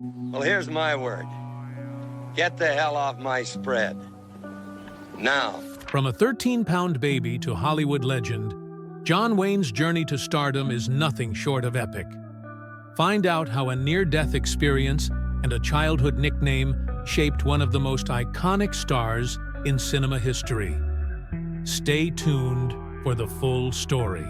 Well, here's my word. Get the hell off my spread. Now. From a 13-pound baby to Hollywood legend, John Wayne's journey to stardom is nothing short of epic. Find out how a near-death experience and a childhood nickname shaped one of the most iconic stars in cinema history. Stay tuned for the full story.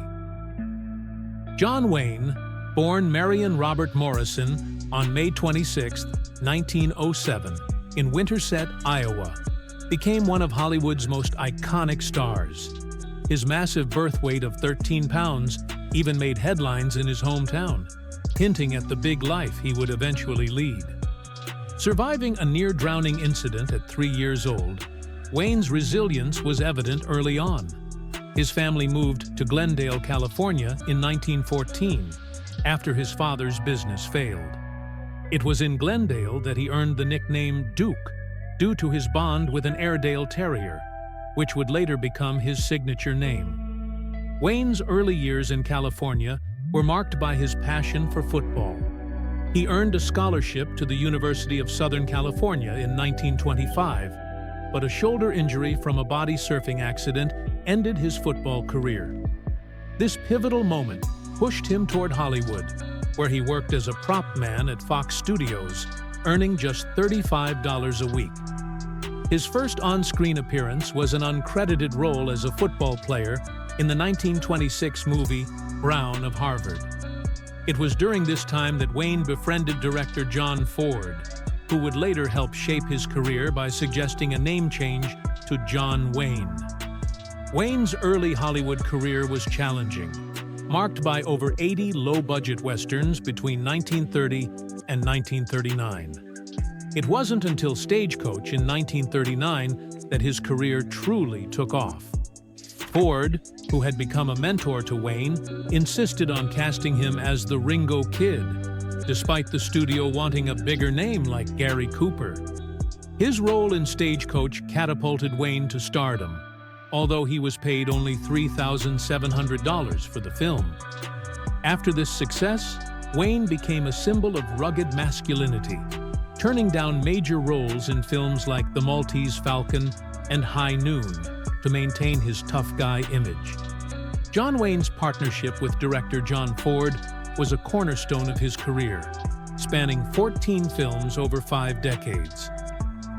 John Wayne, born Marion Robert Morrison on May 26, 1907, in Winterset, Iowa, became one of Hollywood's most iconic stars. His massive birth weight of 13 pounds even made headlines in his hometown, hinting at the big life he would eventually lead. Surviving a near-drowning incident at 3 years old, Wayne's resilience was evident early on. His family moved to Glendale, California in 1914, after his father's business failed. It was in Glendale that he earned the nickname Duke, due to his bond with an Airedale Terrier, which would later become his signature name. Wayne's early years in California were marked by his passion for football. He earned a scholarship to the University of Southern California in 1925, but a shoulder injury from a body surfing accident ended his football career. This pivotal moment pushed him toward Hollywood, where he worked as a prop man at Fox Studios, earning just $35 a week. His first on-screen appearance was an uncredited role as a football player in the 1926 movie Brown of Harvard. It was during this time that Wayne befriended director John Ford, who would later help shape his career by suggesting a name change to John Wayne. Wayne's early Hollywood career was challenging, marked by over 80 low-budget westerns between 1930 and 1939. It wasn't until Stagecoach in 1939 that his career truly took off. Ford, who had become a mentor to Wayne, insisted on casting him as the Ringo Kid, despite the studio wanting a bigger name like Gary Cooper. His role in Stagecoach catapulted Wayne to stardom, although he was paid only $3,700 for the film. After this success, Wayne became a symbol of rugged masculinity, turning down major roles in films like The Maltese Falcon and High Noon to maintain his tough guy image. John Wayne's partnership with director John Ford was a cornerstone of his career, spanning 14 films over 5 decades.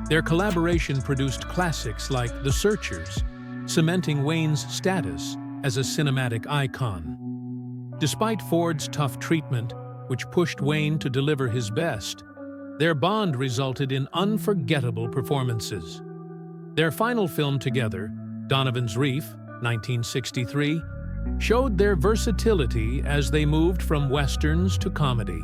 Their collaboration produced classics like The Searchers, cementing Wayne's status as a cinematic icon. Despite Ford's tough treatment, which pushed Wayne to deliver his best, their bond resulted in unforgettable performances. Their final film together, Donovan's Reef, 1963, showed their versatility as they moved from westerns to comedy.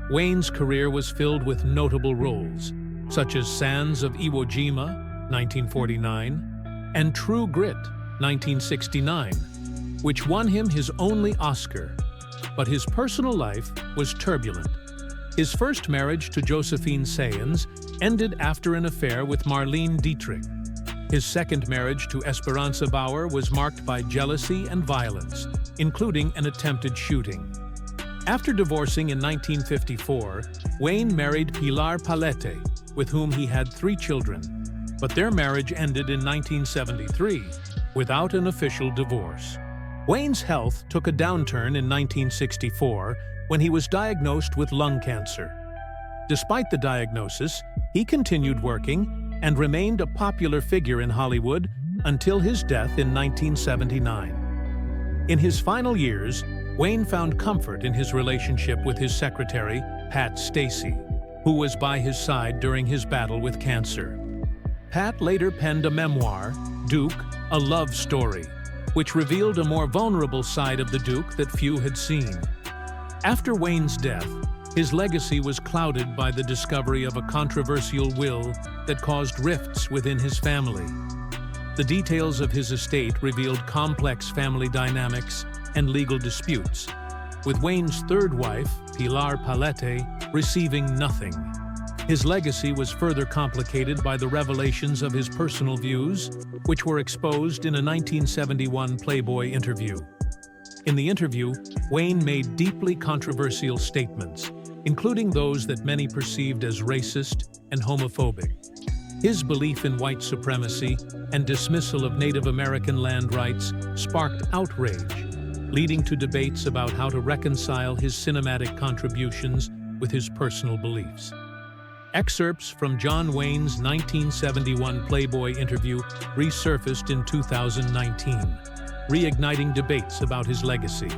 Wayne's career was filled with notable roles, such as Sands of Iwo Jima, 1949, and True Grit, 1969, which won him his only Oscar. But his personal life was turbulent. His first marriage to Josephine Sayans ended after an affair with Marlene Dietrich. His second marriage to Esperanza Bauer was marked by jealousy and violence, including an attempted shooting. After divorcing in 1954, Wayne married Pilar Palete, with whom he had 3 children, but their marriage ended in 1973 without an official divorce. Wayne's health took a downturn in 1964 when he was diagnosed with lung cancer. Despite the diagnosis, he continued working and remained a popular figure in Hollywood until his death in 1979. In his final years, Wayne found comfort in his relationship with his secretary, Pat Stacy, who was by his side during his battle with cancer. Pat later penned a memoir, Duke, A Love Story, which revealed a more vulnerable side of the Duke that few had seen. After Wayne's death, his legacy was clouded by the discovery of a controversial will that caused rifts within his family. The details of his estate revealed complex family dynamics and legal disputes, with Wayne's third wife, Pilar Palete, receiving nothing. His legacy was further complicated by the revelations of his personal views, which were exposed in a 1971 Playboy interview. In the interview, Wayne made deeply controversial statements, including those that many perceived as racist and homophobic. His belief in white supremacy and dismissal of Native American land rights sparked outrage, leading to debates about how to reconcile his cinematic contributions with his personal beliefs. Excerpts from John Wayne's 1971 Playboy interview resurfaced in 2019, reigniting debates about his legacy.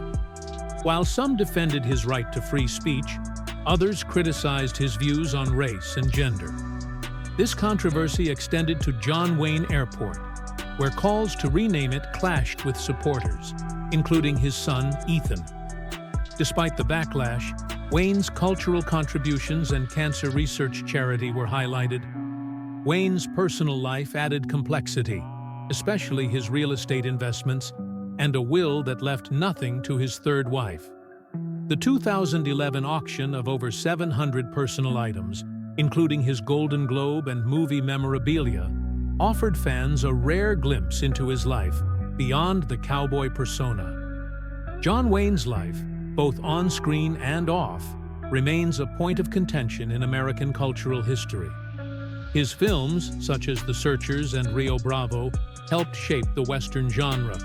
While some defended his right to free speech, others criticized his views on race and gender. This controversy extended to John Wayne Airport, where calls to rename it clashed with supporters, including his son, Ethan. Despite the backlash, Wayne's cultural contributions and cancer research charity were highlighted. Wayne's personal life added complexity, especially his real estate investments, and a will that left nothing to his third wife. The 2011 auction of over 700 personal items, including his Golden Globe and movie memorabilia, offered fans a rare glimpse into his life beyond the cowboy persona. John Wayne's life, both on-screen and off, remains a point of contention in American cultural history. His films, such as The Searchers and Rio Bravo, helped shape the Western genre,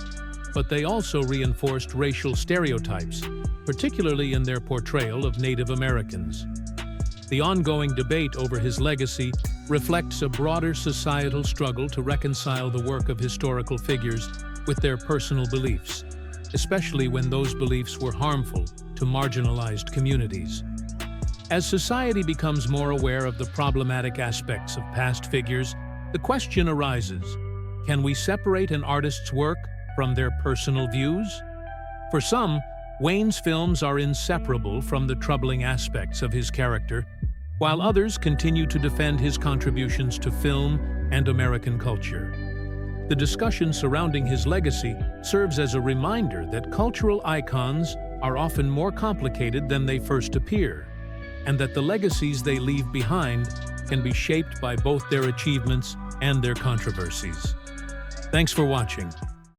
but they also reinforced racial stereotypes, particularly in their portrayal of Native Americans. The ongoing debate over his legacy reflects a broader societal struggle to reconcile the work of historical figures with their personal beliefs, especially when those beliefs were harmful to marginalized communities. As society becomes more aware of the problematic aspects of past figures, the question arises, can we separate an artist's work from their personal views? For some, Wayne's films are inseparable from the troubling aspects of his character, while others continue to defend his contributions to film and American culture. The discussion surrounding his legacy serves as a reminder that cultural icons are often more complicated than they first appear, and that the legacies they leave behind can be shaped by both their achievements and their controversies. Thanks for watching.